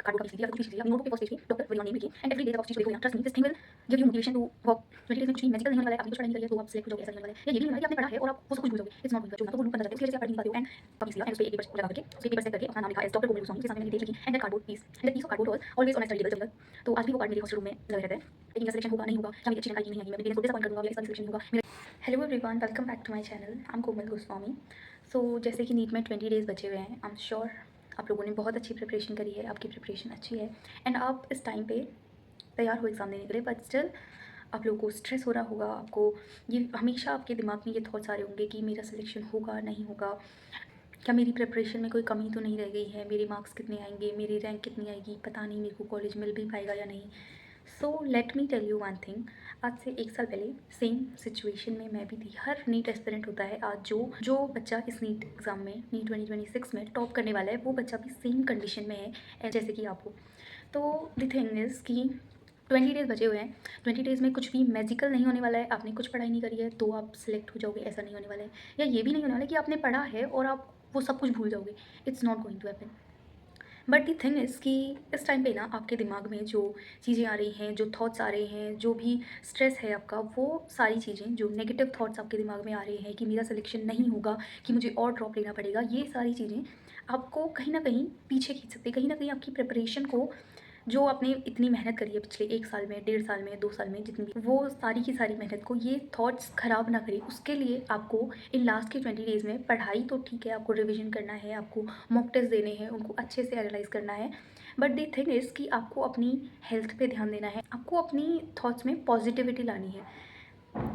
Card का कुछ भी चीज़ अपनी नोटबुक के फर्स्ट पेज पे डॉक्टर विद योर नेम लिखिए एंड एवरी डे जब आप चीज़ को देखोगे ना, trust me this thing will give you motivation to work. 20 days में कुछ भी मैजिकल नहीं होने वाला है, आपने कुछ पढ़ाई नहीं करी है तो आप सिलेक्ट हो जाओगे, ऐसा नहीं होने वाला है। या ये भी नहीं होने वाला है कि आपने पढ़ा है और आप वो सब कुछ भूल जाओगे, it's not going to happen. तो वो लूप बनता जाता है, उसकी वजह से आप पढ़ नहीं पाते हो। एंड कॉपीज़ लिया एंड उसपे एक पेपर लगा करके उसपे पेपर सेट करके अपना नाम लिखा एज़ डॉक्टर कोमल गोस्वामी, उसके सामने मैंने डेट लिखी and that cardboard piece and that piece of cardboard was always on my study table जब तक। तो आज भी वो कार्ड मेरे हॉस्टल रूम में लगा रहता है। लेकिन मेरा सिलेक्शन होगा नहीं होगा, क्या मेरी अच्छी रैंक आएगी नहीं आएगी, मैं मेरे पेरेंट्स को डिसअपॉइंट कर दूँगा या इस बार सिलेक्शन नहीं होगा मेरा। Hello everyone, welcome back to my channel. I am Komal Goswami. So जैसे कि नीट में 20 डेज़ बचे हुए हैं, आई एम श्योर आप लोगों ने बहुत अच्छी प्रिपरेशन करी है, आपकी प्रिपरेशन अच्छी है एंड आप इस टाइम पे तैयार हो एग्ज़ाम देने के लिए। बट स्टिल आप लोगों को स्ट्रेस हो रहा होगा, आपको ये हमेशा आपके दिमाग में ये थॉट्स आ रहे होंगे कि मेरा सिलेक्शन होगा नहीं होगा, क्या मेरी प्रिपरेशन में कोई कमी तो नहीं रह गई है, मेरे मार्क्स कितने आएंगे, मेरी रैंक कितनी आएगी, पता नहीं मेरे को कॉलेज मिल भी पाएगा या नहीं। So let me tell you one thing, आज से 1 साल पहले सेम सिचुएशन में मैं भी थी। हर नीट एस्पिरेंट होता है आज जो बच्चा इस नीट एग्ज़ाम में नीट 2026 में टॉप करने वाला है, वो बच्चा भी सेम कंडीशन में है जैसे कि आप हो। तो द थिंग इज़ कि 20 डेज़ बचे हुए हैं। 20 डेज़ में कुछ भी मैजिकल नहीं होने वाला है। आपने कुछ पढ़ाई नहीं करी है तो आप सिलेक्ट हो जाओगे, ऐसा नहीं होने वाला है। या ये भी नहीं होने वाला है कि आपने पढ़ा है और आप वो सब कुछ भूल जाओगे, it's not going to happen. But the thing is कि इस टाइम पे ना आपके दिमाग में जो चीज़ें आ रही हैं, जो थॉट्स आ रहे हैं, जो भी स्ट्रेस है आपका, वो सारी चीज़ें, जो नेगेटिव थॉट्स आपके दिमाग में आ रहे हैं कि मेरा सिलेक्शन नहीं होगा, कि मुझे और ड्रॉप लेना पड़ेगा, ये सारी चीज़ें आपको कहीं ना कहीं पीछे खींच सकती है। कहीं ना कहीं आपकी प्रिपरेशन को, जो आपने इतनी मेहनत करी है पिछले 1 साल में, 1.5 साल में, 2 साल में, जितनी भी, वो सारी की सारी मेहनत को ये थॉट्स ख़राब ना करें, उसके लिए आपको इन लास्ट के 20 डेज़ में पढ़ाई तो ठीक है, आपको रिविज़न करना है, आपको मॉक टेस्ट देने हैं, उनको अच्छे से एनालाइज करना है। बट द थिंग इज़ कि आपको अपनी हेल्थ पे ध्यान देना है, आपको अपनी थॉट्स में पॉजिटिविटी लानी है।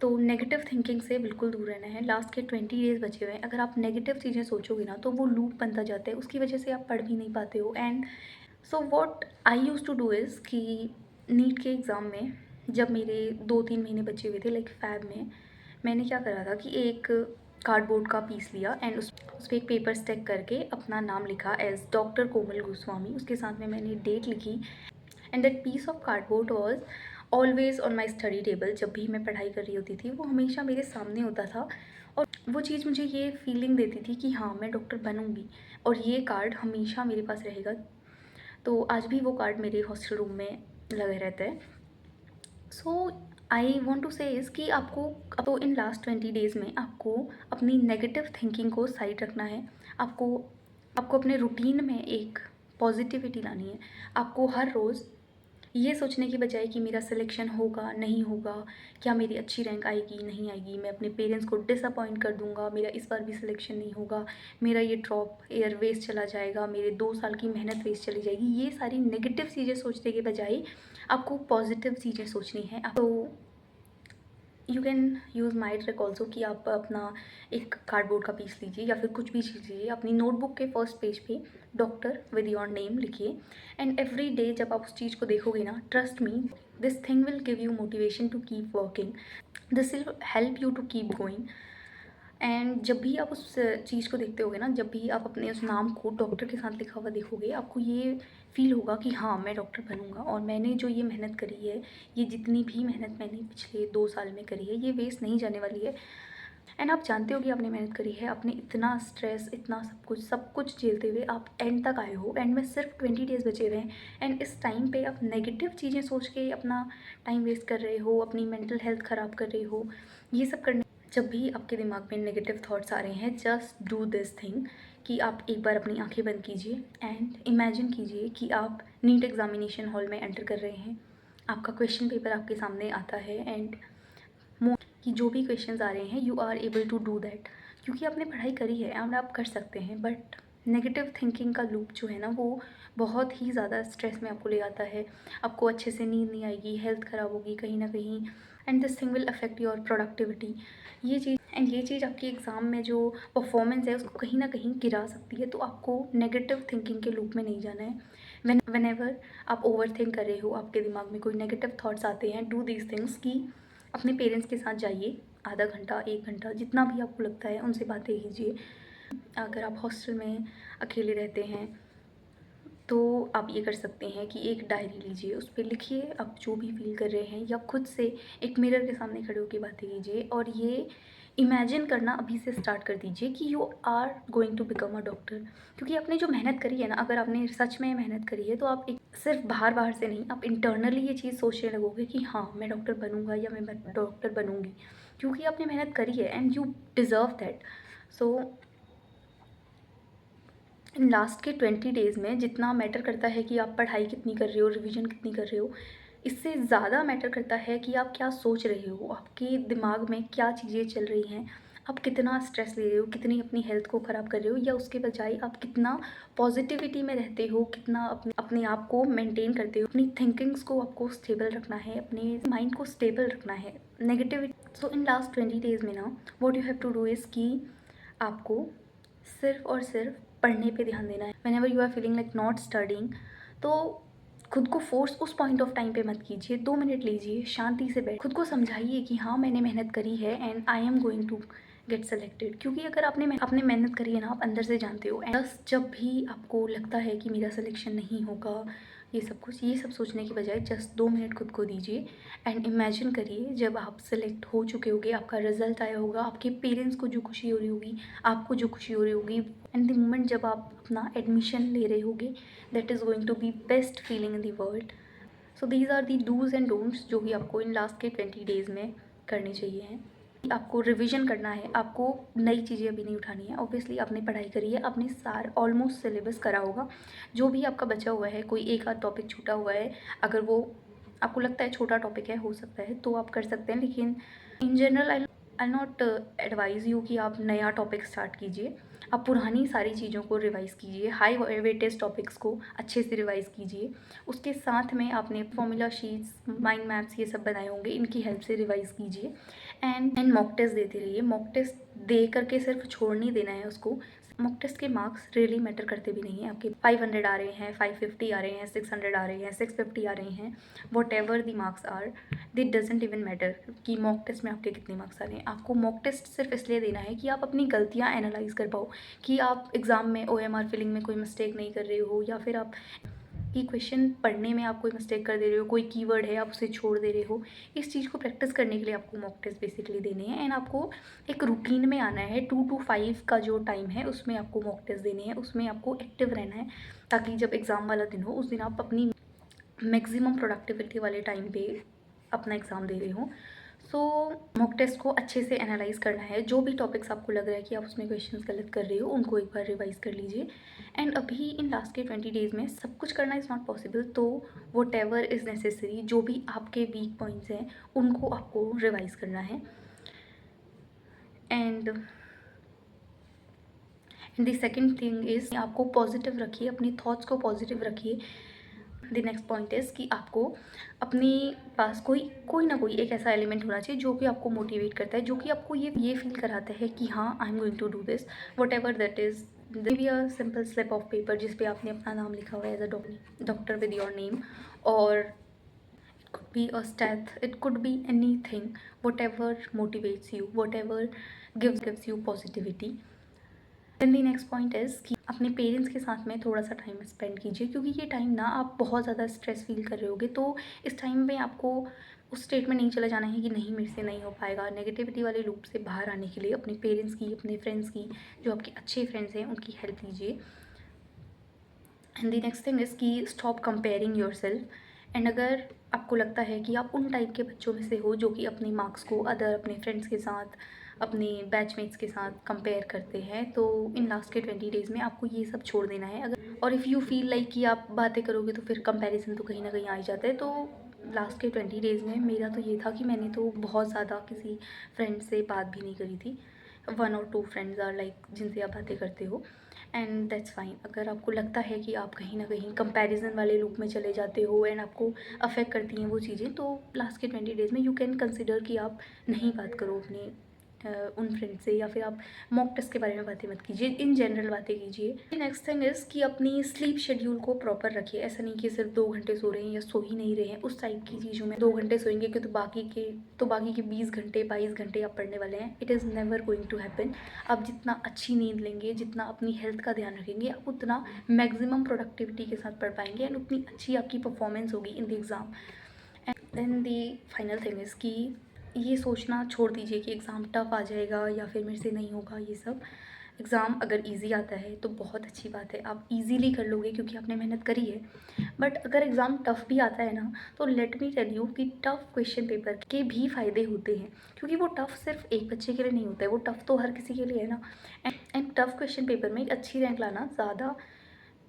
तो नेगेटिव थिंकिंग से बिल्कुल दूर रहना है। लास्ट के 20 डेज़ बचे हुए हैं, अगर आप नेगेटिव चीज़ें सोचोगे ना तो वो लूप बनता जाता है, उसकी वजह से आप पढ़ भी नहीं पाते हो। And so what I use to do is कि नीट के एग्ज़ाम में जब मेरे 2-3 महीने बचे हुए थे, लाइक फ़ैब में, मैंने क्या करा था कि एक कार्डबोर्ड का पीस लिया एंड उस पर एक पेपर स्टिक करके अपना नाम लिखा एज़ डॉक्टर कोमल गोस्वामी, उसके साथ में मैंने डेट लिखी and that piece of cardboard was always on my study table. जब भी मैं पढ़ाई कर रही होती थी वो हमेशा मेरे सामने होता था और वो चीज़ मुझे ये फीलिंग देती थी कि हाँ, मैं डॉक्टर बनूँगी और ये कार्ड हमेशा मेरे पास रहेगा। तो आज भी वो कार्ड मेरे हॉस्टल रूम में लगा रहता है। सो आई वॉन्ट टू से इज़ कि आपको तो इन लास्ट 20 डेज़ में आपको अपनी नेगेटिव थिंकिंग को साइड रखना है। आपको आपको अपने रूटीन में एक पॉजिटिविटी लानी है। आपको हर रोज़ ये सोचने की बजाय कि मेरा सिलेक्शन होगा नहीं होगा, क्या मेरी अच्छी रैंक आएगी नहीं आएगी, मैं अपने पेरेंट्स को डिसअपॉइंट कर दूंगा, मेरा इस बार भी सिलेक्शन नहीं होगा, मेरा ये ड्रॉप एयर वेस्ट चला जाएगा, मेरे 2 साल की मेहनत वेस्ट चली जाएगी, ये सारी नेगेटिव चीज़ें सोचने के बजाय आपको पॉजिटिव चीज़ें सोचनी है। तो you can use my trick also कि आप अपना एक कार्डबोर्ड का पीस लीजिए या फिर कुछ भी चीज़ लीजिए, अपनी नोटबुक के फर्स्ट पेज पे डॉक्टर विद योर नेम लिखिए एंड एवरी डे जब आप उस चीज़ को देखोगे ना, trust me, this thing will give you motivation to keep working, this will help you to keep going. And जब भी आप उस चीज़ को देखते होगे ना, जब भी आप अपने उस नाम को डॉक्टर के साथ लिखा हुआ देखोगे, आपको ये फील होगा कि हाँ, मैं डॉक्टर बनूंगा और मैंने जो ये मेहनत करी है, ये जितनी भी मेहनत मैंने पिछले 2 साल में करी है, ये वेस्ट नहीं जाने वाली है। एंड आप जानते हो कि आपने मेहनत करी है, आपने इतना स्ट्रेस, इतना सब कुछ झेलते हुए आप एंड तक आए हो। एंड में सिर्फ 20 डेज़ बचे हुए हैं एंड इस टाइम पे आप नेगेटिव चीज़ें सोच के अपना टाइम वेस्ट कर रहे हो, अपनी मेंटल हेल्थ ख़राब कर रहे हो। ये सब करने, जब भी आपके दिमाग में नेगेटिव थॉट्स आ रहे हैं, जस्ट डू दिस थिंग कि आप एक बार अपनी आंखें बंद कीजिए एंड इमेजिन कीजिए कि आप नीट एग्जामिनेशन हॉल में एंटर कर रहे हैं, आपका क्वेश्चन पेपर आपके सामने आता है एंड कि जो भी क्वेश्चंस आ रहे हैं you are able to do that, क्योंकि आपने पढ़ाई करी है और आप कर सकते हैं। बट नेगेटिव थिंकिंग का लूप जो है ना, वो बहुत ही ज़्यादा स्ट्रेस में आपको ले आता है, आपको अच्छे से नींद नहीं आएगी, हेल्थ ख़राब होगी कहीं ना कहीं and this thing will affect your productivity. ये चीज़ आपकी एग्ज़ाम में जो परफॉर्मेंस है उसको कहीं ना कहीं गिरा सकती है। तो आपको नेगेटिव थिंकिंग के लूप में नहीं जाना है। वेनेवर आप ओवर थिंक कर रहे हो, आपके दिमाग में कोई नेगेटिव थॉट्स आते हैं, डू दीज थिंग्स कि अपने पेरेंट्स के साथ जाइए, आधा घंटा 1 घंटा जितना भी आपको लगता है उनसे बातें कीजिए। अगर आप हॉस्टल में अकेले रहते हैं तो आप ये कर सकते हैं कि एक डायरी लीजिए, उस पर लिखिए आप जो भी फील कर रहे हैं, या खुद से एक मिरर के सामने खड़े होकर बातें कीजिए और ये इमेजिन करना अभी से स्टार्ट कर दीजिए कि you are going to become a doctor. क्योंकि आपने जो मेहनत करी है ना, अगर आपने सच में मेहनत करी है तो आप एक सिर्फ बाहर बाहर से नहीं, आप इंटरनली ये चीज़ सोचने लगोगे कि हाँ मैं डॉक्टर बनूंगा या मैं डॉक्टर बनूंगी, क्योंकि आपने मेहनत करी है and you deserve that. So in last के 20 डेज़ में जितना मैटर करता है कि आप पढ़ाई कितनी कर रहे हो, रिवीजन कितनी कर रहे हो, इससे ज़्यादा मैटर करता है कि आप क्या सोच रहे हो, आपके दिमाग में क्या चीज़ें चल रही हैं, आप कितना स्ट्रेस ले रहे हो, कितनी अपनी हेल्थ को ख़राब कर रहे हो, या उसके बजाय आप कितना पॉजिटिविटी में रहते हो, कितना अपने अपने आप को मेंटेन करते हो। अपनी थिंकिंग्स को आपको स्टेबल रखना है, अपने माइंड को स्टेबल रखना है। Negativity, so in last 20 days में ना what you have to do is कि आपको सिर्फ और सिर्फ पढ़ने पे ध्यान देना है। Whenever you are feeling like not studying, तो खुद को फोर्स उस पॉइंट ऑफ टाइम पे मत कीजिए। 2 मिनट लीजिए, शांति से बैठ खुद को समझाइए कि हाँ मैंने मेहनत करी है and I am going to get selected. क्योंकि अगर आपने मेहनत करी है ना, आप अंदर से जानते हो। बस जब भी आपको लगता है कि मेरा सिलेक्शन नहीं होगा, ये सब सोचने की बजाय जस्ट 2 मिनट खुद को दीजिए एंड इमेजिन करिए जब आप सेलेक्ट हो चुके होगे, आपका रिजल्ट आया होगा, आपके पेरेंट्स को जो खुशी हो रही होगी, आपको जो खुशी हो रही होगी, एंड द मोमेंट जब आप अपना एडमिशन ले रहे होगे, that is going to be best feeling in the world. So these are the do's and don'ts जो कि आपको इन लास्ट के 20 डेज़ में करने चाहिए हैं। आपको रिवीजन करना है, आपको नई चीज़ें अभी नहीं उठानी है। ऑब्वियसली आपने पढ़ाई करी है, आपने सार ऑलमोस्ट सिलेबस करा होगा। जो भी आपका बचा हुआ है, कोई एक आध टॉपिक छूटा हुआ है, अगर वो आपको लगता है छोटा टॉपिक है, हो सकता है तो आप कर सकते हैं। लेकिन in general I not advise you कि आप नया टॉपिक स्टार्ट कीजिए। आप पुरानी सारी चीज़ों को रिवाइज़ कीजिए, हाई वेटेज टॉपिक्स को अच्छे से रिवाइज़ कीजिए। उसके साथ में आपने फॉर्मूला शीट्स, माइंड मैप्स ये सब बनाए होंगे, इनकी हेल्प से रिवाइज़ कीजिए। एंड मॉक टेस्ट देते रहिए। मॉक टेस्ट दे करके सिर्फ छोड़ नहीं देना है उसको। मॉक टेस्ट के मार्क्स रियली मैटर करते भी नहीं हैं। आपके 500 आ रहे हैं, 550 आ रहे हैं, 600 आ रहे हैं, 650 आ रहे हैं, whatever the marks are, it doesn't even matter कि मॉक टेस्ट में आपके कितने मार्क्स आ रहे हैं। आपको मॉक टेस्ट सिर्फ इसलिए देना है कि आप अपनी गलतियाँ एनालाइज कर पाओ, कि आप एग्ज़ाम में OMR फिलिंग में कोई मिस्टेक नहीं कर रहे हो, या फिर आप कि क्वेश्चन पढ़ने में आप कोई मिस्टेक कर दे रहे हो, कोई कीवर्ड है आप उसे छोड़ दे रहे हो। इस चीज़ को प्रैक्टिस करने के लिए आपको मॉक टेस्ट बेसिकली देने हैं। एंड आपको एक रूटीन में आना है। 2 to 5 का जो टाइम है उसमें आपको मॉक टेस्ट देने हैं, उसमें आपको एक्टिव रहना है, ताकि जब एग्ज़ाम वाला दिन हो उस दिन आप अपनी मैक्सिमम प्रोडक्टिविटी वाले टाइम पे अपना एग्ज़ाम दे रहे हो। सो मॉक टेस्ट को अच्छे से एनालाइज करना है। जो भी टॉपिक्स आपको लग रहा है कि आप उसमें क्वेश्चंस गलत कर रहे हो, उनको एक बार रिवाइज कर लीजिए। एंड अभी इन लास्ट के 20 डेज़ में सब कुछ करना इज़ नॉट पॉसिबल, तो वॉट एवर इज़ नेसेसरी, जो भी आपके वीक पॉइंट्स हैं उनको आपको रिवाइज करना है। And the second thing is आपको पॉजिटिव रखिए, अपनी थॉट्स को पॉजिटिव रखिए। द नेक्स्ट पॉइंट इज़ कि आपको अपने पास कोई ना कोई एक ऐसा एलिमेंट होना चाहिए जो कि आपको मोटिवेट करता है, जो कि आपको ये फील कराता है कि हाँ I am going to do this, whatever that is. Be a simple slip of paper जिस पे आपने अपना नाम लिखा हुआ है as a doctor with your name, और it could be a steth, it could be anything, whatever motivates you, whatever gives you positivity. Then the next point is कि अपने पेरेंट्स के साथ में थोड़ा सा time spend कीजिए, क्योंकि ये टाइम ना आप बहुत ज़्यादा स्ट्रेस फील कर रहे होगे, तो इस टाइम में आपको उस स्टेट में नहीं चला जाना है कि नहीं मेरे से नहीं हो पाएगा। नेगेटिविटी वाले लूप से बाहर आने के लिए अपने पेरेंट्स की, अपने फ्रेंड्स की, जो आपके अच्छे फ्रेंड्स हैं उनकी हेल्प लीजिए। And the next thing is कि stop comparing yourself. And अगर आपको लगता है कि आप उन टाइप के बच्चों में से हो जो कि अपने मार्क्स को अपने फ्रेंड्स के साथ, अपने बैचमेट्स के साथ कंपेयर करते हैं, तो इन लास्ट के 20 डेज़ में आपको ये सब छोड़ देना है। अगर और इफ़ यू फील लाइक कि आप बातें करोगे तो फिर कंपैरिजन तो कहीं ना कहीं आ ही जाता है। तो लास्ट के 20 डेज़ में मेरा तो ये था कि मैंने तो बहुत ज़्यादा किसी फ्रेंड से बात भी नहीं करी थी। 1 or 2 फ्रेंड्स आर लाइक जिनसे आप बातें करते हो, एंड दैट्स फाइन। अगर आपको लगता है कि आप कहीं ना कहीं कंपैरिजन वाले लूप में चले जाते हो एंड आपको अफेक्ट करती हैं वो चीज़ें, तो लास्ट के 20 डेज़ में यू कैन कंसिडर कि आप नहीं बात करो अपने उन फ्रेंड से, या फिर आप मॉक टेस्ट के बारे में बातें मत कीजिए, इन जनरल बातें कीजिए। नेक्स्ट थिंग इज़ कि अपनी स्लीप शेड्यूल को प्रॉपर रखिए। ऐसा नहीं कि सिर्फ 2 घंटे सो रहे हैं या सो ही नहीं रहे हैं, उस टाइप की चीज़ों में 2 घंटे सोएंगे कि तो बाकी के 20 घंटे 22 घंटे आप पढ़ने वाले हैं। It is never going to happen. आप जितना अच्छी नींद लेंगे, जितना अपनी हेल्थ का ध्यान रखेंगे, आप उतना मैक्सिमम प्रोडक्टिविटी के साथ पढ़ पाएंगे एंड उतनी अच्छी आपकी परफॉर्मेंस होगी in the exam. And then the final thing is कि ये सोचना छोड़ दीजिए कि एग्ज़ाम टफ़ आ जाएगा या फिर मेरे से नहीं होगा ये सब। एग्ज़ाम अगर ईज़ी आता है तो बहुत अच्छी बात है, आप ईज़िली कर लोगे क्योंकि आपने मेहनत करी है। बट अगर एग्ज़ाम टफ़ भी आता है ना, तो लेट मी टेल यू कि टफ़ क्वेश्चन पेपर के भी फ़ायदे होते हैं, क्योंकि वो टफ़ सिर्फ एक बच्चे के लिए नहीं होता है, वो टफ़ तो हर किसी के लिए है ना। एंड टफ़ क्वेश्चन पेपर में एक अच्छी रैंक लाना ज़्यादा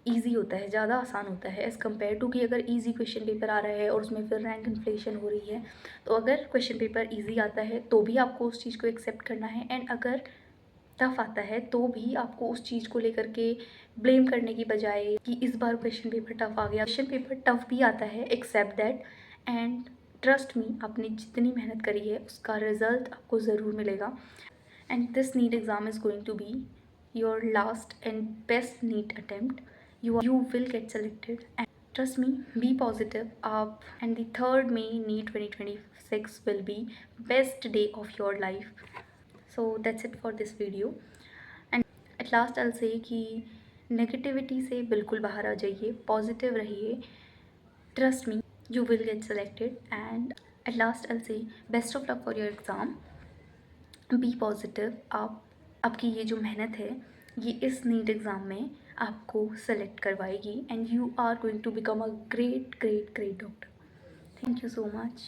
ईज़ी होता है, ज़्यादा आसान होता है एज़ कम्पेयर टू कि अगर ईज़ी क्वेश्चन पेपर आ रहा है और उसमें फिर रैंक इन्फ्लेशन हो रही है। तो अगर क्वेश्चन पेपर ईज़ी आता है तो भी आपको उस चीज़ को एक्सेप्ट करना है, एंड अगर टफ़ आता है तो भी आपको उस चीज़ को लेकर के ब्लेम करने की बजाय कि इस बार क्वेश्चन पेपर टफ़ आ गया। क्वेश्चन पेपर टफ़ भी आता है, accept that, and trust me, आपने जितनी मेहनत करी है उसका रिज़ल्ट आपको ज़रूर मिलेगा। And this NEET exam is going to be your last and best NEET attempt. You will get selected, and trust me, be positive up, and the 3rd May NEET 2026 will be best day of your life. So that's it for this video, and at last I'll say कि negativity से बिल्कुल बाहर आ जाइए, positive रहिए, trust me, you will get selected, and at last I'll say best of luck for your exam. Be positive, आप आपकी ये जो मेहनत है ये इस नीट एग्ज़ाम में आपको सेलेक्ट करवाएगी, and you are going to become a great great great doctor. Thank you so much.